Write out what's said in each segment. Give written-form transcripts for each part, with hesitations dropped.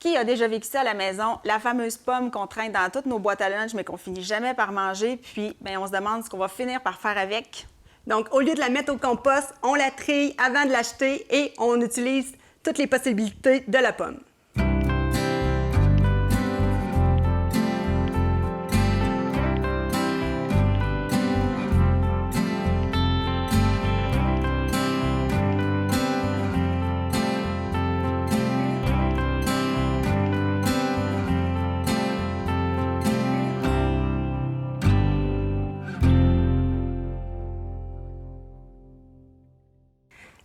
Qui a déjà vécu ça à la maison? La fameuse pomme qu'on traîne dans toutes nos boîtes à lunch, mais qu'on finit jamais par manger. Puis, bien, on se demande ce qu'on va finir par faire avec. Donc, au lieu de la mettre au compost, on la trille avant de l'acheter et on utilise toutes les possibilités de la pomme.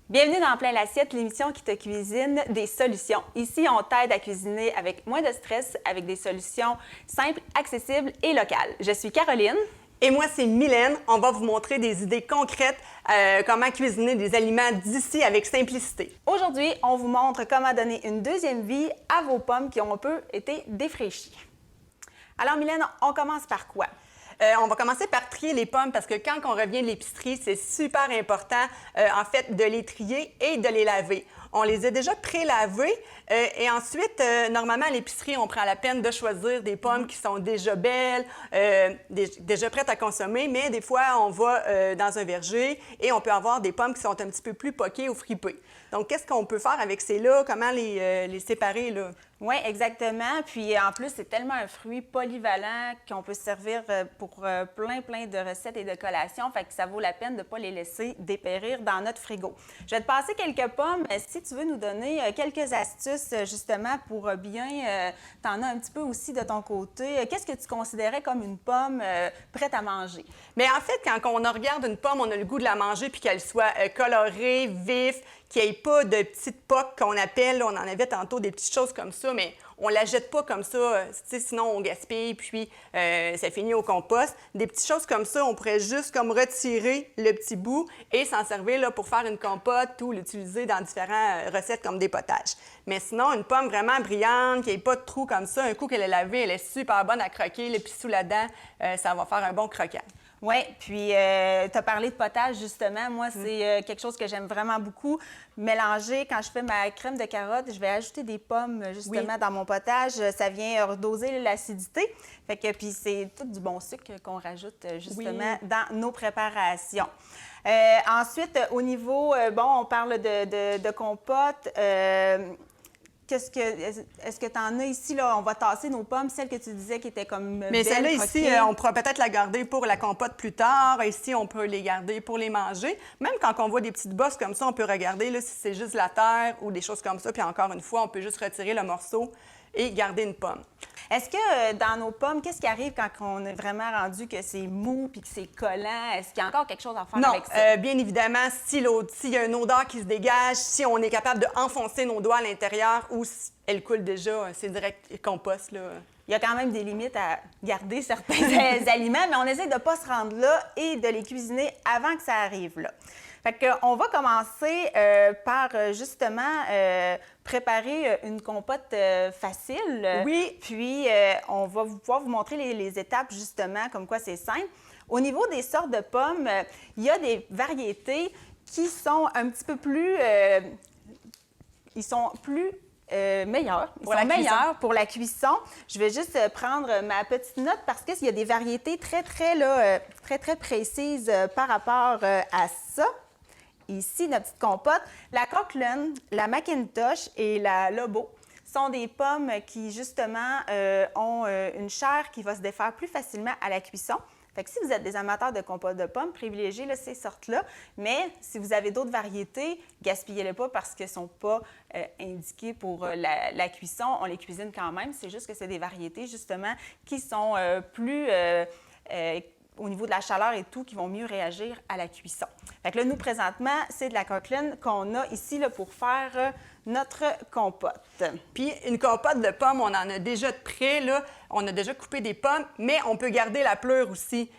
Bienvenue dans Plein l'assiette, l'émission qui te cuisine des solutions. Ici, on t'aide à cuisiner avec moins de stress, avec des solutions simples, accessibles et locales. Je suis Caroline. Et moi, c'est Mylène. On va vous montrer des idées concrètes, comment cuisiner des aliments d'ici avec simplicité. Aujourd'hui, on vous montre comment donner une deuxième vie à vos pommes qui ont un peu été défraîchies. Alors Mylène, on commence par quoi? On va commencer par trier les pommes parce que quand on revient de l'épicerie, c'est super important, en fait, de les trier et de les laver. On les a déjà pré-lavées et ensuite, normalement, à l'épicerie, on prend la peine de choisir des pommes qui sont déjà belles, déjà prêtes à consommer, mais des fois, on va dans un verger et on peut avoir des pommes qui sont un petit peu plus poquées ou fripées. Donc, qu'est-ce qu'on peut faire avec ces-là? Comment les séparer, là? Oui, exactement. Puis en plus, c'est tellement un fruit polyvalent qu'on peut se servir pour plein de recettes et de collations. Fait que ça vaut la peine de ne pas les laisser dépérir dans notre frigo. Je vais te passer quelques pommes. Si tu veux nous donner quelques astuces justement pour bien, t'en as un petit peu aussi de ton côté. Qu'est-ce que tu considérais comme une pomme prête à manger? Bien, en fait, quand on regarde une pomme, on a le goût de la manger puis qu'elle soit colorée, vif, qu'il n'y ait pas de petites poques qu'on appelle. On en avait tantôt des petites choses comme ça, mais on ne la jette pas comme ça, sinon on gaspille, puis ça finit au compost. Des petites choses comme ça, on pourrait juste comme retirer le petit bout et s'en servir là, pour faire une compote ou l'utiliser dans différentes recettes comme des potages. Mais sinon, une pomme vraiment brillante, qui n'ait pas de trou comme ça, un coup qu'elle est lavée, elle est super bonne à croquer, le pisou là-dedans, ça va faire un bon croquant. Oui, puis tu as parlé de potage, justement. Moi, c'est quelque chose que j'aime vraiment beaucoup. Mélanger, quand je fais ma crème de carotte, je vais ajouter des pommes, justement, dans mon potage. Ça vient redoser l'acidité. Fait que, puis c'est tout du bon sucre qu'on rajoute, justement, dans nos préparations. Ensuite, au niveau, on parle de compote. Est-ce que tu en as ici, là? On va tasser nos pommes, celles que tu disais qui étaient comme mais celle-là ici, on pourra peut-être la garder pour la compote plus tard. Ici, on peut les garder pour les manger. Même quand on voit des petites bosses comme ça, on peut regarder là, si c'est juste la terre ou des choses comme ça. Puis encore une fois, on peut juste retirer le morceau et garder une pomme. Est-ce que dans nos pommes, qu'est-ce qui arrive quand on est vraiment rendu que c'est mou puis que c'est collant? Est-ce qu'il y a encore quelque chose à faire avec ça? Non, bien évidemment, s'il y a une odeur qui se dégage, si on est capable d'enfoncer nos doigts à l'intérieur ou si elle coule déjà, c'est direct compost, là. Il y a quand même des limites à garder certains aliments, mais on essaie de ne pas se rendre là et de les cuisiner avant que ça arrive là. Fait qu'on va commencer par justement préparer une compote facile. Oui. Puis on va pouvoir vous montrer les étapes justement, comme quoi c'est simple. Au niveau des sortes de pommes, il y a des variétés qui sont un petit peu plus... ils sont plus meilleurs. Ils sont meilleurs pour la cuisson. Je vais juste prendre ma petite note parce qu'il y a des variétés très précises par rapport à ça. Ici, notre petite compote. La Coquelin, la Macintosh et la Lobo sont des pommes qui, justement, ont une chair qui va se défaire plus facilement à la cuisson. Fait que si vous êtes des amateurs de compote de pommes, privilégiez là, ces sortes-là. Mais si vous avez d'autres variétés, gaspillez-les pas parce qu'elles ne sont pas indiquées pour la cuisson. On les cuisine quand même. C'est juste que c'est des variétés, justement, qui sont plus... au niveau de la chaleur et tout, qui vont mieux réagir à la cuisson. Fait que là, nous, présentement, c'est de la Coquelin qu'on a ici là, pour faire notre compote. Puis une compote de pommes, on en a déjà de près, là. On a déjà coupé des pommes, mais on peut garder la pleure aussi.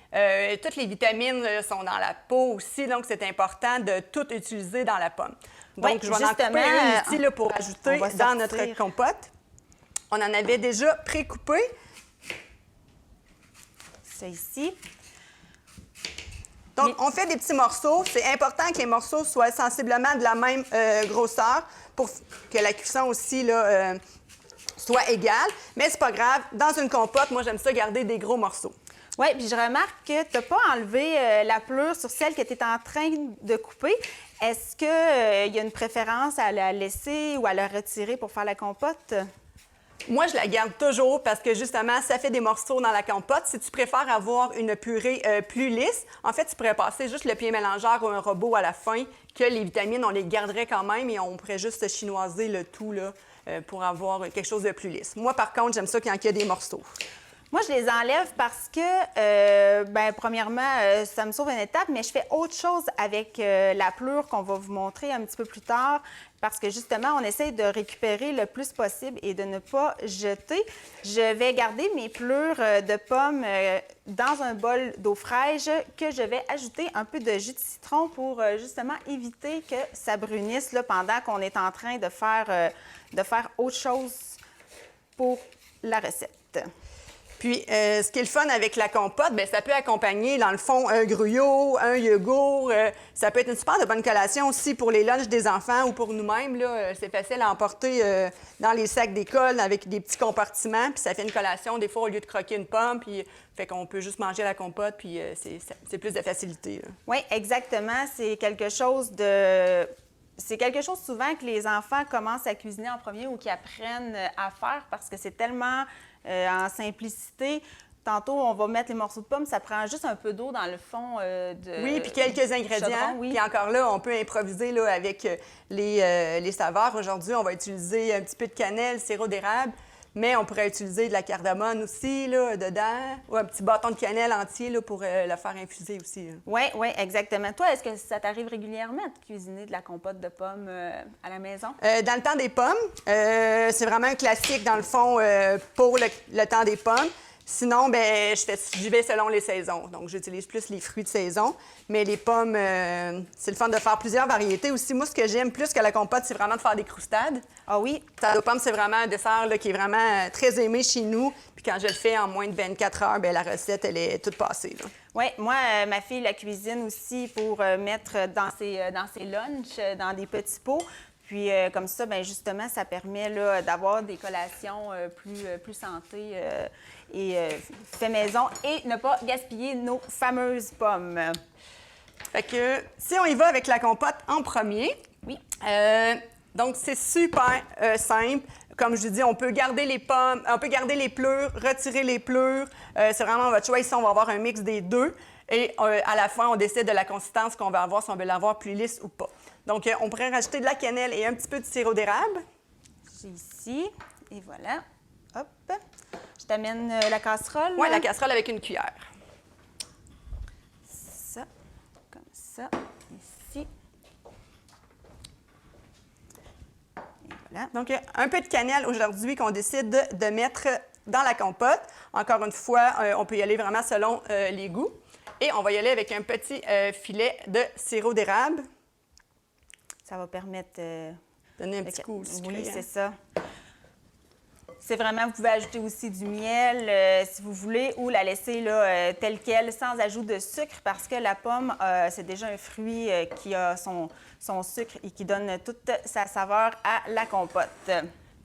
Toutes les vitamines sont dans la peau aussi, donc c'est important de tout utiliser dans la pomme. Donc, oui, je vais en couper une ici là, pour ajouter dans notre compote. On en avait déjà pré-coupé. Ça ici. Donc, on fait des petits morceaux. C'est important que les morceaux soient sensiblement de la même grosseur pour que la cuisson aussi là, soit égal. Mais c'est pas grave. Dans une compote, moi, j'aime ça garder des gros morceaux. Oui, puis je remarque que tu n'as pas enlevé la pelure sur celle que tu es en train de couper. Est-ce qu'il y a une préférence à la laisser ou à la retirer pour faire la compote? Moi, je la garde toujours parce que, justement, ça fait des morceaux dans la compote. Si tu préfères avoir une purée plus lisse, en fait, tu pourrais passer juste le pied mélangeur ou un robot à la fin, que les vitamines, on les garderait quand même et on pourrait juste chinoiser le tout là, pour avoir quelque chose de plus lisse. Moi, par contre, j'aime ça quand il y a des morceaux. Moi, je les enlève parce que, premièrement, ça me sauve une étape, mais je fais autre chose avec la pelure qu'on va vous montrer un petit peu plus tard parce que, justement, on essaie de récupérer le plus possible et de ne pas jeter. Je vais garder mes pelures de pommes dans un bol d'eau fraîche que je vais ajouter un peu de jus de citron pour, justement, éviter que ça brunisse là, pendant qu'on est en train de faire autre chose pour la recette. Puis, ce qui est le fun avec la compote, bien, ça peut accompagner, dans le fond, un gruyot, un yogourt. Ça peut être une super de bonne collation aussi pour les lunchs des enfants ou pour nous-mêmes. Là, c'est facile à emporter dans les sacs d'école avec des petits compartiments. Puis ça fait une collation, des fois, au lieu de croquer une pomme. Puis fait qu'on peut juste manger la compote, puis c'est plus de facilité. Oui, exactement. C'est quelque chose souvent que les enfants commencent à cuisiner en premier ou qu'ils apprennent à faire parce que c'est tellement en simplicité. Tantôt, on va mettre les morceaux de pommes, ça prend juste un peu d'eau dans le fond de Oui, puis quelques ingrédients. chaudron, oui. Puis encore là, on peut improviser là, avec les saveurs. Aujourd'hui, on va utiliser un petit peu de cannelle, sirop d'érable, mais on pourrait utiliser de la cardamome aussi là, dedans, ou un petit bâton de cannelle entier là, pour le faire infuser aussi. Oui, oui, exactement. Toi, est-ce que ça t'arrive régulièrement de cuisiner de la compote de pommes à la maison? Dans le temps des pommes, c'est vraiment un classique, dans le fond, pour le temps des pommes. Sinon, bien, j'y vais selon les saisons. Donc, j'utilise plus les fruits de saison. Mais les pommes, c'est le fun de faire plusieurs variétés. Aussi, moi, ce que j'aime plus que la compote, c'est vraiment de faire des croustades. Ah oui? Tarte aux pommes, c'est vraiment un dessert là, qui est vraiment très aimé chez nous. Puis quand je le fais en moins de 24 heures, bien, la recette, elle est toute passée. Oui, moi, ma fille la cuisine aussi pour mettre dans ses lunchs, dans des petits pots. Puis comme ça, bien, justement, ça permet là, d'avoir des collations plus santé et fait maison et ne pas gaspiller nos fameuses pommes. Fait que si on y va avec la compote en premier, oui. Donc c'est super simple. Comme je vous dis, on peut garder les pommes, on peut garder les pelures, retirer les pelures. C'est vraiment votre choix. Ici, on va avoir un mix des deux. Et à la fin, on décide de la consistance qu'on va avoir, si on veut l'avoir plus lisse ou pas. Donc, on pourrait rajouter de la cannelle et un petit peu de sirop d'érable. J'ai ici. Et voilà. Hop. Je t'amène la casserole. Oui, la casserole avec une cuillère. Ça. Comme ça. Ici. Et voilà. Donc, un peu de cannelle aujourd'hui qu'on décide de mettre dans la compote. Encore une fois, on peut y aller vraiment selon les goûts. Et on va y aller avec un petit filet de sirop d'érable. Ça va permettre... Donner un petit coup sucré. Oui, c'est ça. C'est vraiment, vous pouvez ajouter aussi du miel si vous voulez ou la laisser là, telle qu'elle, sans ajout de sucre parce que la pomme, c'est déjà un fruit qui a son sucre et qui donne toute sa saveur à la compote.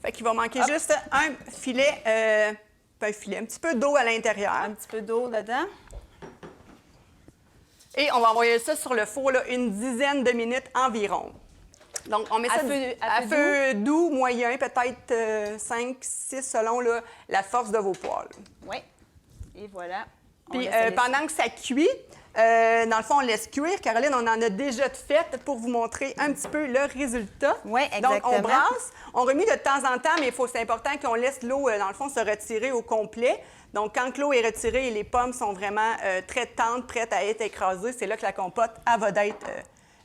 Fait qu'il va manquer juste un filet, un petit peu d'eau à l'intérieur. Un petit peu d'eau dedans. Et on va envoyer ça sur le four là, une dizaine de minutes environ. Donc, on met ça à feu doux, moyen, peut-être 5, 6 selon là, la force de vos poêles. Oui. Et voilà. Puis pendant que ça cuit, dans le fond, on laisse cuire. Caroline, on en a déjà fait pour vous montrer un petit peu le résultat. Oui, exactement. Donc, on brasse. On remet de temps en temps, mais c'est important qu'on laisse l'eau, dans le fond, se retirer au complet. Donc, quand l'eau est retirée et les pommes sont vraiment très tendres, prêtes à être écrasées, c'est là que la compote, elle va d'être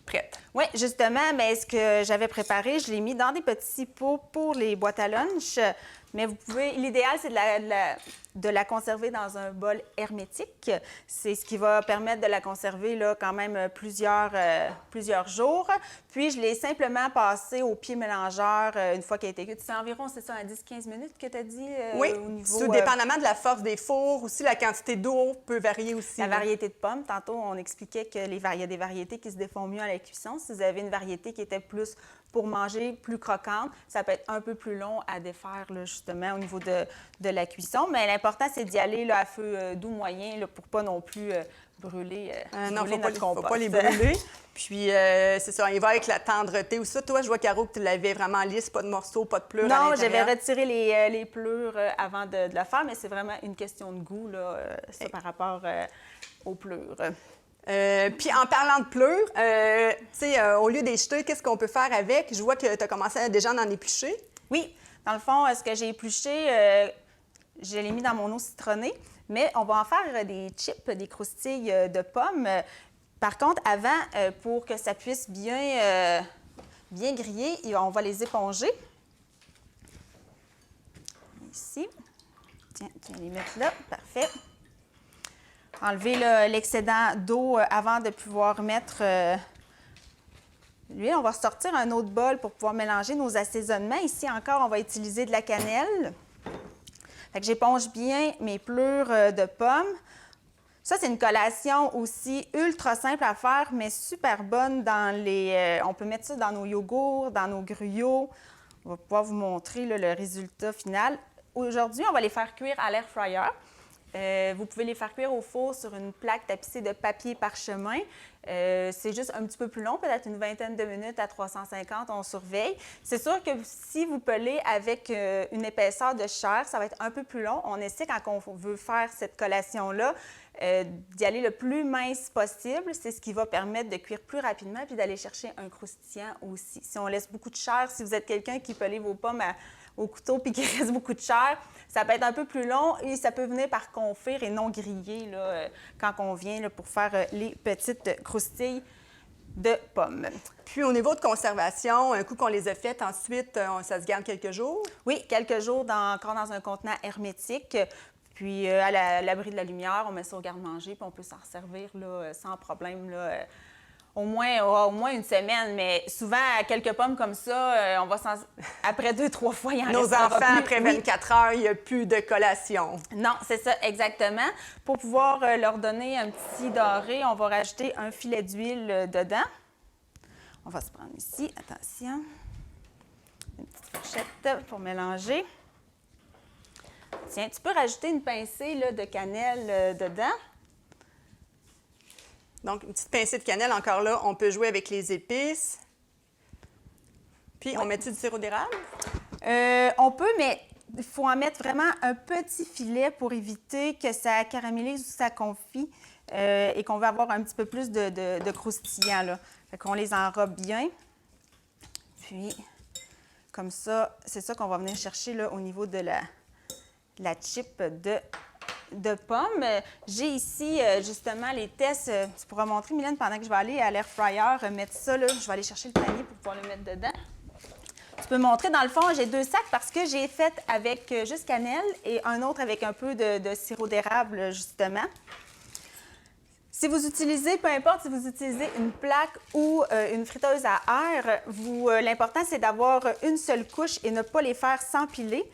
prête. Oui, justement, mais ce que j'avais préparé, je l'ai mis dans des petits pots pour les boîtes à lunch. Mais vous pouvez, l'idéal, c'est de la conserver dans un bol hermétique. C'est ce qui va permettre de la conserver là, quand même plusieurs jours. Puis, je l'ai simplement passée au pied mélangeur une fois qu'elle a été cuite. C'est environ, c'est ça, à 10-15 minutes que tu as dit? Oui, au niveau, tout dépendamment de la force des fours. Aussi, la quantité d'eau peut varier aussi. La variété de pommes. Tantôt, on expliquait qu'il y a des variétés qui se défont mieux à la cuisson. Si vous avez une variété qui était plus pour manger, plus croquante, ça peut être un peu plus long à défaire, là, justement, au niveau de la cuisson. Mais l'important, c'est d'y aller là, à feu doux moyen là, pour pas non plus brûler, non, brûler notre compost. Faut pas les brûler. Puis, c'est ça, il va avec la tendreté ou ça. Toi, je vois, Caro, que tu l'avais vraiment lisse, pas de morceaux, pas de pleurs à Non, l'intérieur. j'avais retiré les pleurs avant de le faire, mais c'est vraiment une question de goût, là, ça, par rapport aux pleurs. Puis en parlant de pleurs, tu sais, au lieu des jeter, qu'est-ce qu'on peut faire avec? Je vois que tu as commencé déjà à en éplucher. Oui, dans le fond, ce que j'ai épluché, je l'ai mis dans mon eau citronnée, mais on va en faire des chips, des croustilles de pommes. Par contre, avant, pour que ça puisse bien griller, on va les éponger. Ici. Tiens, tu vas les mettre là. Parfait. Enlever l'excédent d'eau avant de pouvoir mettre l'huile. On va sortir un autre bol pour pouvoir mélanger nos assaisonnements. Ici encore, on va utiliser de la cannelle. Fait que j'éponge bien mes pleurs de pommes. Ça, c'est une collation aussi ultra simple à faire, mais super bonne dans les... on peut mettre ça dans nos yogourts, dans nos gruyos. On va pouvoir vous montrer là, le résultat final. Aujourd'hui, on va les faire cuire à l'air fryer. Vous pouvez les faire cuire au four sur une plaque tapissée de papier parchemin. C'est juste un petit peu plus long, peut-être une vingtaine de minutes à 350, on surveille. C'est sûr que si vous pelez avec une épaisseur de chair, ça va être un peu plus long. On essaie, quand on veut faire cette collation-là, d'y aller le plus mince possible. C'est ce qui va permettre de cuire plus rapidement puis d'aller chercher un croustillant aussi. Si on laisse beaucoup de chair, si vous êtes quelqu'un qui pelez vos pommes au couteau puis qu'il reste beaucoup de chair, ça peut être un peu plus long et ça peut venir par confire et non griller là, quand on vient là, pour faire les petites croustilles de pommes. Puis au niveau de conservation, un coup qu'on les a faites, ensuite, ça se garde quelques jours? Oui, quelques jours encore dans un contenant hermétique. Puis à l'abri de la lumière, on met ça au garde-manger puis on peut s'en servir là, sans problème. Là, au moins une semaine, mais souvent, quelques pommes comme ça, on va après 2-3 fois, il en Nos restera enfants, plus. après 24 heures, il n'y a plus de collation. Non, c'est ça, exactement. Pour pouvoir leur donner un petit doré, on va rajouter un filet d'huile dedans. On va se prendre ici, attention, une petite fourchette pour mélanger. Tiens, tu peux rajouter une pincée là, de cannelle dedans. Donc, une petite pincée de cannelle, encore là, on peut jouer avec les épices. Puis, on met-tu du sirop d'érable? On peut, mais il faut en mettre vraiment un petit filet pour éviter que ça caramélise ou ça confit et qu'on va avoir un petit peu plus de croustillant, là. Fait qu'on les enrobe bien. Puis, comme ça, c'est ça qu'on va venir chercher là, au niveau de la chip de pommes. J'ai ici, justement, les tests. Tu pourras montrer, Mylène, pendant que je vais aller à l'air fryer, mettre ça, là. Je vais aller chercher le panier pour pouvoir le mettre dedans. Tu peux montrer, dans le fond, j'ai 2 sacs parce que j'ai fait avec juste cannelle et un autre avec un peu de sirop d'érable, justement. Si vous utilisez, peu importe si vous utilisez une plaque ou une friteuse à air, l'important, c'est d'avoir une seule couche et ne pas les faire s'empiler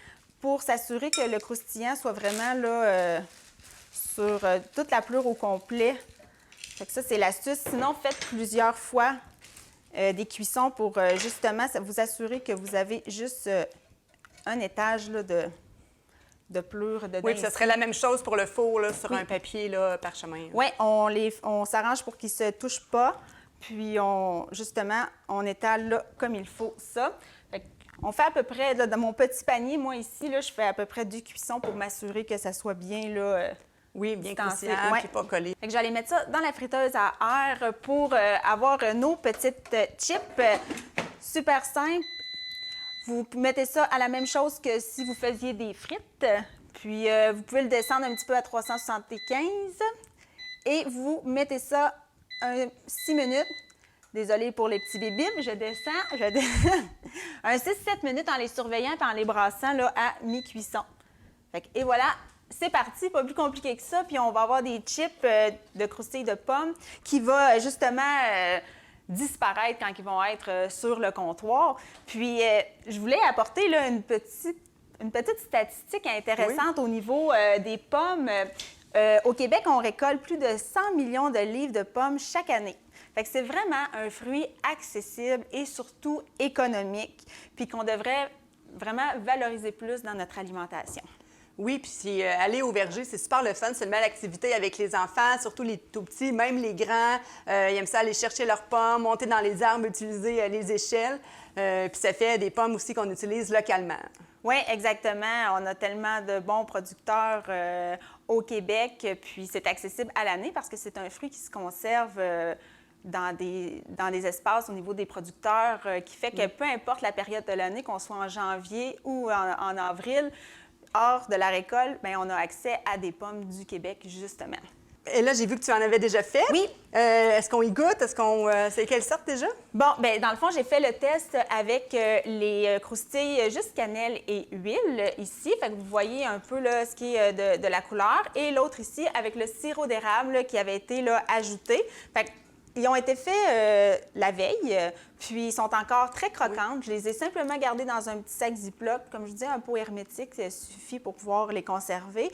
pour s'assurer que le croustillant soit vraiment là, sur toute la pleure au complet. Fait que ça, c'est l'astuce. Sinon, faites plusieurs fois des cuissons pour justement vous assurer que vous avez juste un étage là, de pleure dedans. Oui, puis ce serait la même chose pour le four, là, sur Oui. un papier là, parchemin. Oui, on s'arrange pour qu'ils ne se touchent pas. Puis, justement, on étale là, comme il faut ça. On fait à peu près, là, dans mon petit panier, moi ici, là, je fais à peu près 2 cuissons pour m'assurer que ça soit bien là, Oui, bien distancé. croustillant, Ouais. puis pas collé. Fait que j'allais mettre ça dans la friteuse à air pour avoir nos petites chips. Super simple. Vous mettez ça à la même chose que si vous faisiez des frites. Puis, vous pouvez le descendre un petit peu à 375. Et vous mettez ça 6 minutes. Désolée pour les petits bébés, je descends. Un 6-7 minutes en les surveillant et en les brassant là, à mi-cuisson. Et voilà, c'est parti, pas plus compliqué que ça. Puis on va avoir des chips de croustilles de pommes qui vont justement disparaître quand ils vont être sur le comptoir. Puis je voulais apporter là, une petite statistique intéressante au niveau des pommes. Au Québec, on récolte plus de 100 millions de livres de pommes chaque année. Fait que c'est vraiment un fruit accessible et surtout économique, puis qu'on devrait vraiment valoriser plus dans notre alimentation. Oui, puis aller au verger, c'est super le fun. C'est une belle activité avec les enfants, surtout les tout petits, même les grands. Ils aiment ça aller chercher leurs pommes, monter dans les arbres, utiliser les échelles. Puis ça fait des pommes aussi qu'on utilise localement. Oui, exactement. On a tellement de bons producteurs au Québec, puis c'est accessible à l'année parce que c'est un fruit qui se conserve dans des espaces au niveau des producteurs, qui fait que peu importe la période de l'année, qu'on soit en janvier ou en avril, hors de la récolte, bien, on a accès à des pommes du Québec, justement. Et là, j'ai vu que tu en avais déjà fait. Oui. Est-ce qu'on y goûte? C'est quelle sorte déjà? Bon, bien, dans le fond, j'ai fait le test avec les croustilles juste cannelle et huile ici. Fait que vous voyez un peu là, ce qui est de la couleur. Et l'autre ici avec le sirop d'érable qui avait été là, ajouté. Fait que ils ont été faits la veille, puis ils sont encore très croquantes. Je les ai simplement gardées dans un petit sac Ziploc. Comme je dis, un pot hermétique, ça suffit pour pouvoir les conserver.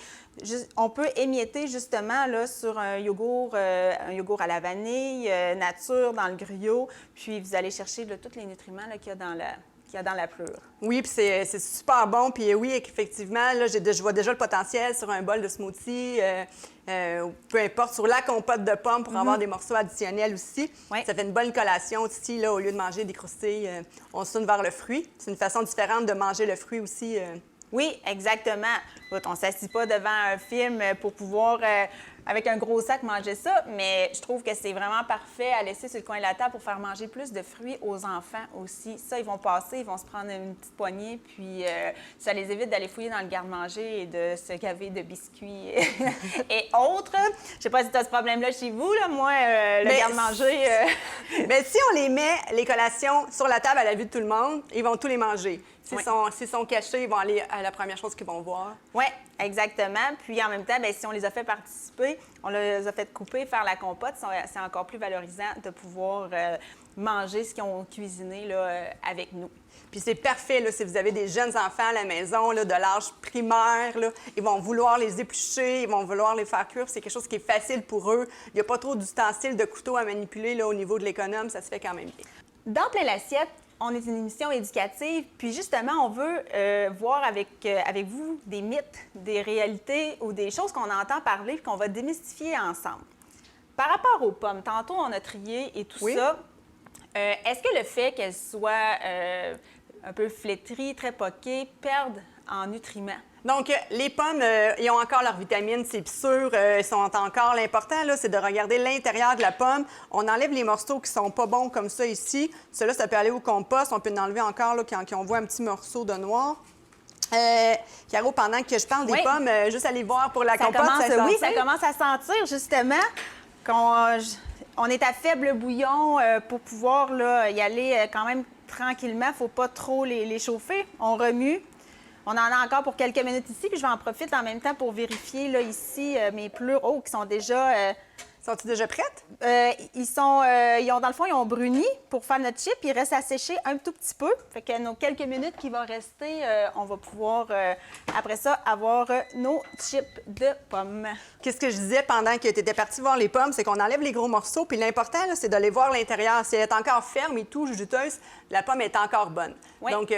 On peut émietter justement là, sur un yogourt à la vanille, nature, dans le griot. Puis vous allez chercher là, tous les nutriments qu'il y a dans la pleure. Oui, puis c'est super bon. Puis oui, effectivement, là, je vois déjà le potentiel sur un bol de smoothie, peu importe, sur la compote de pommes pour avoir des morceaux additionnels aussi. Ouais. Ça fait une bonne collation aussi, là, au lieu de manger des croustilles, on se tourne vers le fruit. C'est une façon différente de manger le fruit aussi. Oui, exactement. On ne s'assit pas devant un film pour pouvoir, avec un gros sac, manger ça, mais je trouve que c'est vraiment parfait à laisser sur le coin de la table pour faire manger plus de fruits aux enfants aussi. Ça, ils vont passer, ils vont se prendre une petite poignée, puis ça les évite d'aller fouiller dans le garde-manger et de se gaver de biscuits et autres. Je ne sais pas si tu as ce problème-là chez vous, là. Moi, le garde-manger... Bien, si on les met, les collations, sur la table à la vue de tout le monde, ils vont tous les manger. S'ils sont cachés, ils vont aller à la première chose qu'ils vont voir. Oui, exactement. Puis en même temps, bien, si on les a fait participer, on les a fait couper, faire la compote, c'est encore plus valorisant de pouvoir manger ce qu'ils ont cuisiné là, avec nous. Puis c'est parfait, là, si vous avez des jeunes enfants à la maison, là, de l'âge primaire, là, ils vont vouloir les éplucher, ils vont vouloir les faire cuire. C'est quelque chose qui est facile pour eux. Il n'y a pas trop d'ustensiles de couteau à manipuler là, au niveau de l'économe. Ça se fait quand même bien. Dans Plein l'assiette, on est une émission éducative, puis justement, on veut voir avec vous des mythes, des réalités ou des choses qu'on entend parler et qu'on va démystifier ensemble. Par rapport aux pommes, tantôt on a trié et tout ça, est-ce que le fait qu'elles soient un peu flétries, très poquées, perdent en nutriments? Donc, les pommes, ils ont encore leurs vitamines, c'est sûr, ils sont encore... L'important, là, c'est de regarder l'intérieur de la pomme. On enlève les morceaux qui sont pas bons comme ça ici. Ceux-là, ça peut aller au compost. On peut en enlever encore là, quand on voit un petit morceau de noir. Caro, pendant que je parle des pommes, juste aller voir pour la compote, ça commence à sentir, justement, qu'on est à faible bouillon pour pouvoir là, y aller quand même tranquillement. Il ne faut pas trop les chauffer. On remue. On en a encore pour quelques minutes ici, puis je vais en profiter en même temps pour vérifier là, ici mes pleurs qui sont déjà... Sont-ils déjà prêtes? Dans le fond, ils ont bruni pour faire notre chip. Il reste à sécher un tout petit peu. Fait que nos quelques minutes qui vont rester, on va pouvoir, après ça, avoir nos chips de pommes. Qu'est-ce que je disais pendant que tu étais partie voir les pommes, c'est qu'on enlève les gros morceaux. Puis l'important, c'est d'aller voir l'intérieur. Si elle est encore ferme et tout, juteuse, la pomme est encore bonne. Oui. Donc,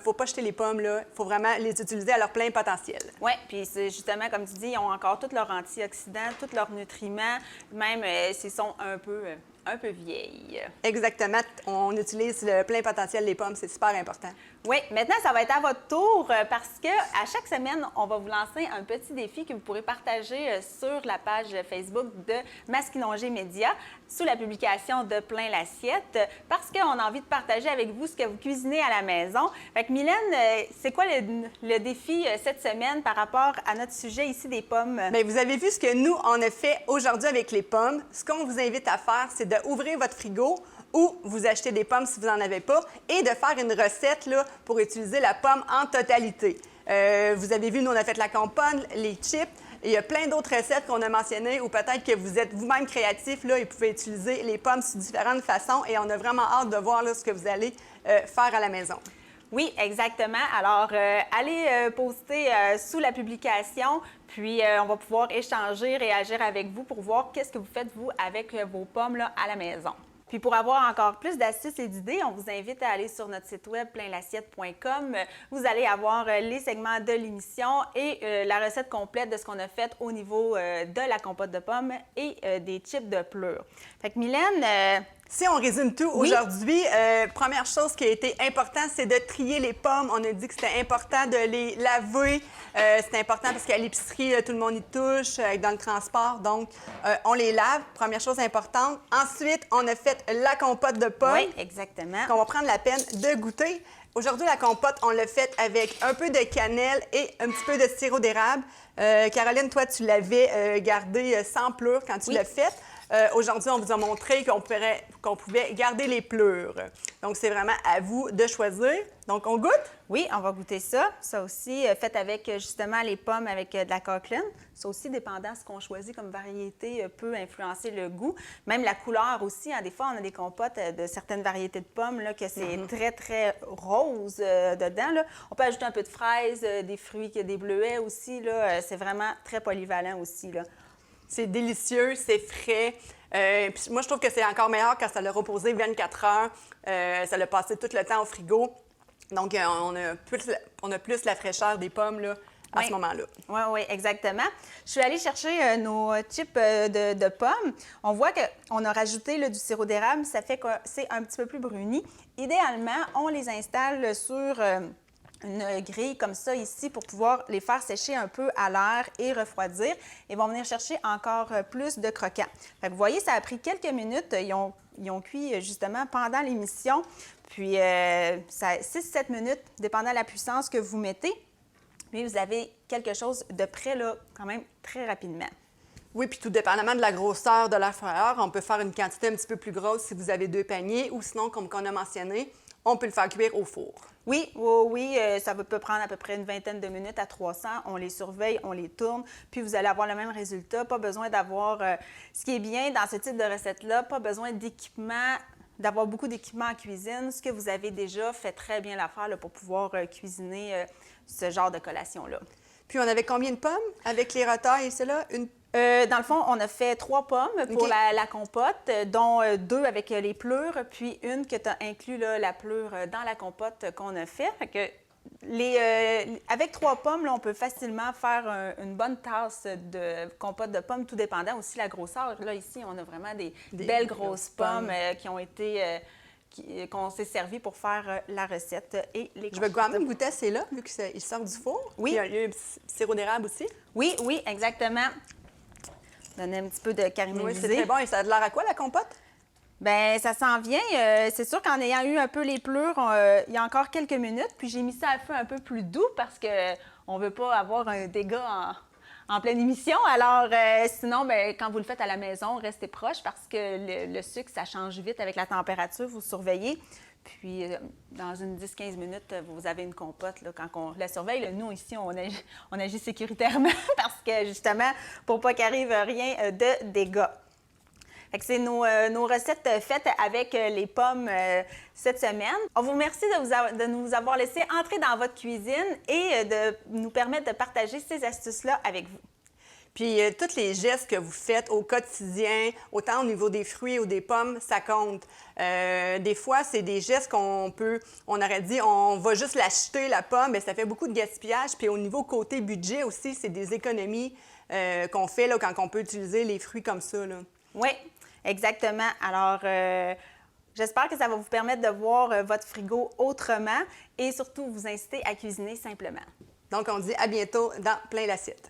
faut pas jeter les pommes, là. Il faut vraiment les utiliser à leur plein potentiel. Oui, puis c'est justement, comme tu dis, ils ont encore tous leurs antioxydants, tous leurs nutriments, même s'ils sont un peu vieilles. Exactement. On utilise le plein potentiel des pommes. C'est super important. Oui, maintenant, ça va être à votre tour parce que à chaque semaine, on va vous lancer un petit défi que vous pourrez partager sur la page Facebook de Masquinongé Média sous la publication de Plein l'assiette parce qu'on a envie de partager avec vous ce que vous cuisinez à la maison. Fait que Mylène, c'est quoi le défi cette semaine par rapport à notre sujet ici des pommes? Bien, vous avez vu ce que nous, on a fait aujourd'hui avec les pommes. Ce qu'on vous invite à faire, c'est d'ouvrir votre frigo ou vous achetez des pommes si vous n'en avez pas et de faire une recette là, pour utiliser la pomme en totalité. Vous avez vu, nous, on a fait la compote, les chips. Il y a plein d'autres recettes qu'on a mentionnées ou peut-être que vous êtes vous-même créatif là, et pouvez utiliser les pommes sous différentes façons. Et on a vraiment hâte de voir là, ce que vous allez faire à la maison. Oui, exactement. Alors, allez poster sous la publication, puis on va pouvoir échanger, réagir avec vous pour voir qu'est-ce que vous faites, vous, avec vos pommes là, à la maison. Puis pour avoir encore plus d'astuces et d'idées, on vous invite à aller sur notre site web plainlassiette.com. Vous allez avoir les segments de l'émission et la recette complète de ce qu'on a fait au niveau de la compote de pommes et des chips de pleure. Fait que Mylène... Si on résume tout aujourd'hui, première chose qui a été importante, c'est de trier les pommes. On a dit que c'était important de les laver. C'est important parce qu'à l'épicerie, tout le monde y touche, dans le transport. Donc, on les lave. Première chose importante. Ensuite, on a fait la compote de pommes. Oui, exactement. Qu'on va prendre la peine de goûter. Aujourd'hui, la compote, on l'a faite avec un peu de cannelle et un petit peu de sirop d'érable. Caroline, toi, tu l'avais gardé sans pleure quand tu l'as faite. Aujourd'hui, on vous a montré qu'on pouvait garder les pleurs. Donc, c'est vraiment à vous de choisir. Donc, on goûte? Oui, on va goûter ça. Ça aussi, fait avec justement les pommes avec de la coqueline. Ça aussi, dépendant de ce qu'on choisit comme variété, peut influencer le goût. Même la couleur aussi. Hein. Des fois, on a des compotes de certaines variétés de pommes là, que c'est très, très rose dedans. Là. On peut ajouter un peu de fraises, des fruits, des bleuets aussi. C'est vraiment très polyvalent aussi. Là. C'est délicieux, c'est frais. Puis moi, je trouve que c'est encore meilleur quand ça l'a reposé 24 heures. Ça l'a passé tout le temps au frigo. Donc, on a plus la fraîcheur des pommes là, à ce moment-là. Oui, exactement. Je suis allée chercher nos chips de pommes. On voit qu'on a rajouté là, du sirop d'érable. Ça fait que c'est un petit peu plus bruni. Idéalement, on les installe sur... une grille comme ça ici pour pouvoir les faire sécher un peu à l'air et refroidir. Ils vont venir chercher encore plus de croquants. Fait que vous voyez, ça a pris quelques minutes. Ils ont cuit justement pendant l'émission. Puis 6-7 minutes, dépendant de la puissance que vous mettez. Puis vous avez quelque chose de prêt là, quand même très rapidement. Oui, puis tout dépendamment de la grosseur de l'air fryer, on peut faire une quantité un petit peu plus grosse si vous avez 2 paniers ou sinon, comme on a mentionné, on peut le faire cuire au four. Oui, ça peut prendre à peu près une vingtaine de minutes à 300. On les surveille, on les tourne, puis vous allez avoir le même résultat. Pas besoin d'avoir... ce qui est bien dans ce type de recette-là, pas besoin d'équipement, d'avoir beaucoup d'équipement en cuisine. Ce que vous avez déjà fait très bien l'affaire pour pouvoir cuisiner ce genre de collation-là. Puis on avait combien de pommes avec les retailles et cela? Dans le fond, on a fait 3 pommes pour la compote, dont 2 avec les pleurs, puis une que tu as inclus là, la pleure dans la compote qu'on a fait. Fait que avec 3 pommes, là, on peut facilement faire une bonne tasse de compote de pommes, tout dépendant aussi de la grosseur. Là, ici, on a vraiment des belles grosses pommes qui ont été... qu'on s'est servi pour faire la recette et les Je vais quand même goûter à celle-là, vu qu'il sort du four. Oui. Il y a un sirop d'érable aussi. Oui, exactement. Donner un petit peu de caramélisé. Oui, c'est très bon. Et ça a de l'air à quoi, la compote? Bien, ça s'en vient. C'est sûr qu'en ayant eu un peu les pleurs, il y a encore quelques minutes, puis j'ai mis ça à feu un peu plus doux parce qu'on ne veut pas avoir un dégât en pleine émission. Alors, sinon, bien, quand vous le faites à la maison, restez proche parce que le sucre, ça change vite avec la température. Vous surveillez. Puis, dans une 10-15 minutes, vous avez une compote. Là, quand on la surveille, là, nous, ici, on agit sécuritairement parce que, justement, pour pas qu'il arrive rien de dégâts. Fait que c'est nos recettes faites avec les pommes cette semaine. On vous remercie de nous avoir laissé entrer dans votre cuisine et de nous permettre de partager ces astuces-là avec vous. Puis, tous les gestes que vous faites au quotidien, autant au niveau des fruits ou des pommes, ça compte. Des fois, c'est des gestes on aurait dit, on va juste l'acheter, la pomme, mais ça fait beaucoup de gaspillage. Puis, au niveau côté budget aussi, c'est des économies qu'on fait là, quand on peut utiliser les fruits comme ça. Là. Oui, exactement. Alors, j'espère que ça va vous permettre de voir votre frigo autrement et surtout vous inciter à cuisiner simplement. Donc, on dit à bientôt dans Plein l'assiette.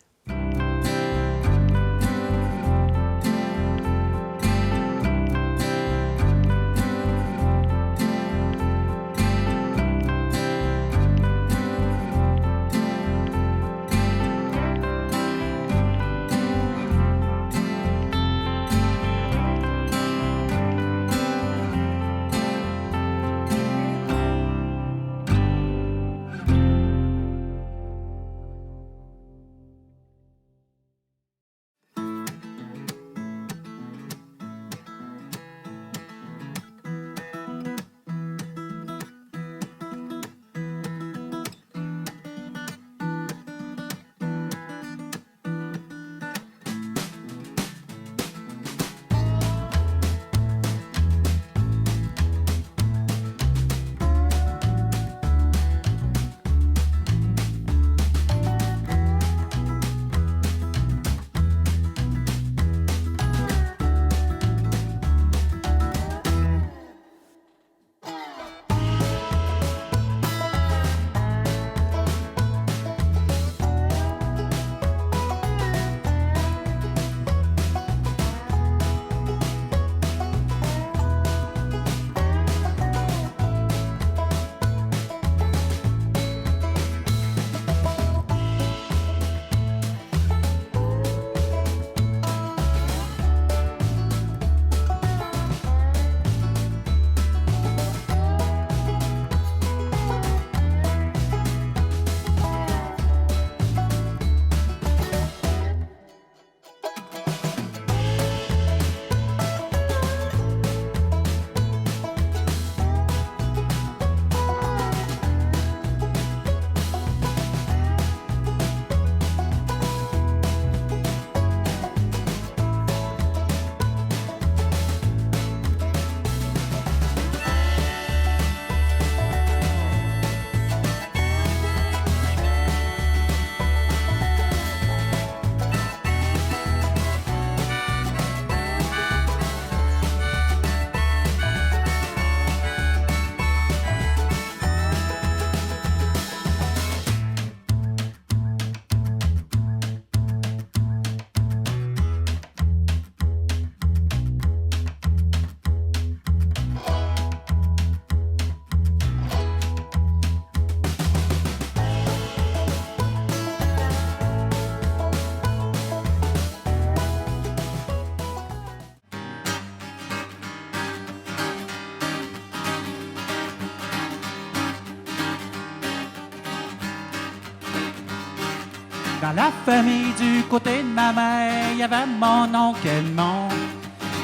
Dans la famille du côté de ma mère, il y avait mon oncle Edmond,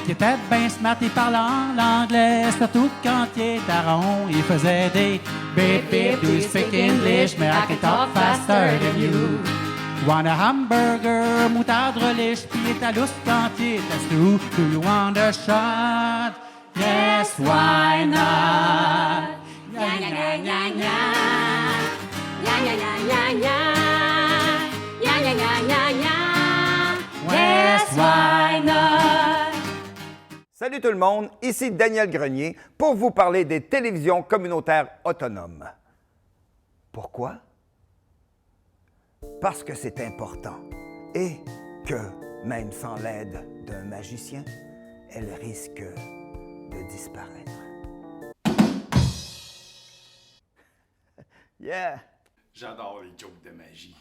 qui était bien smart et parlant l'anglais, surtout quand il était rond. Il faisait des beep beep, do you speak English, mais I can talk faster than you. Want a hamburger, moutarde relish, puis il était lousse quand il était sous. Do you want a shot? Yes, why not? Nya nya nya nya nya. Nya nya nya nya nya. Nya nya nya nya nya. Yes, why not? Salut tout le monde, ici Daniel Grenier pour vous parler des télévisions communautaires autonomes. Pourquoi? Parce que c'est important et que, même sans l'aide d'un magicien, elles risquent de disparaître. Yeah! J'adore les jokes de magie.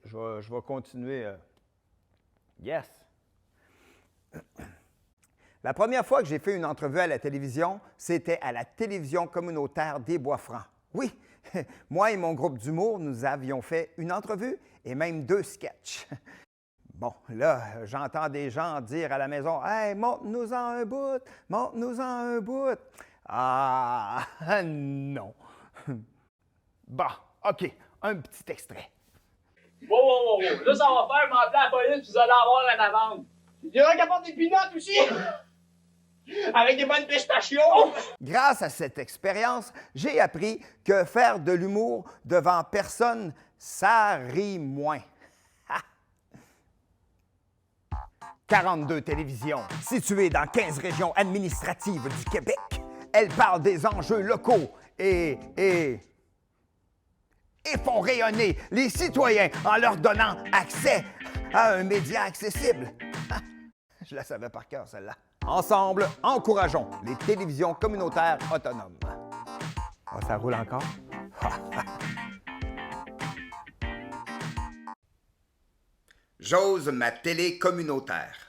Je vais continuer. Yes! La première fois que j'ai fait une entrevue à la télévision, c'était à la télévision communautaire des Bois-Francs. Oui, moi et mon groupe d'humour, nous avions fait une entrevue et même 2 sketchs. Bon, là, j'entends des gens dire à la maison « Hey, montre-nous-en un bout! Montre-nous-en un bout! » Ah, non! Bon, OK, un petit extrait. Wow. Là, ça va faire m'appeler la police, vous allez avoir une amende. Il y en a qui apportent des peanuts aussi! Avec des bonnes pistachios! Grâce à cette expérience, j'ai appris que faire de l'humour devant personne, ça rit moins. 42 télévisions situées dans 15 régions administratives du Québec. Elles parlent des enjeux locaux et font rayonner les citoyens en leur donnant accès à un média accessible. Je la savais par cœur, celle-là. Ensemble, encourageons les télévisions communautaires autonomes. Oh, ça roule encore? J'ose ma télé communautaire.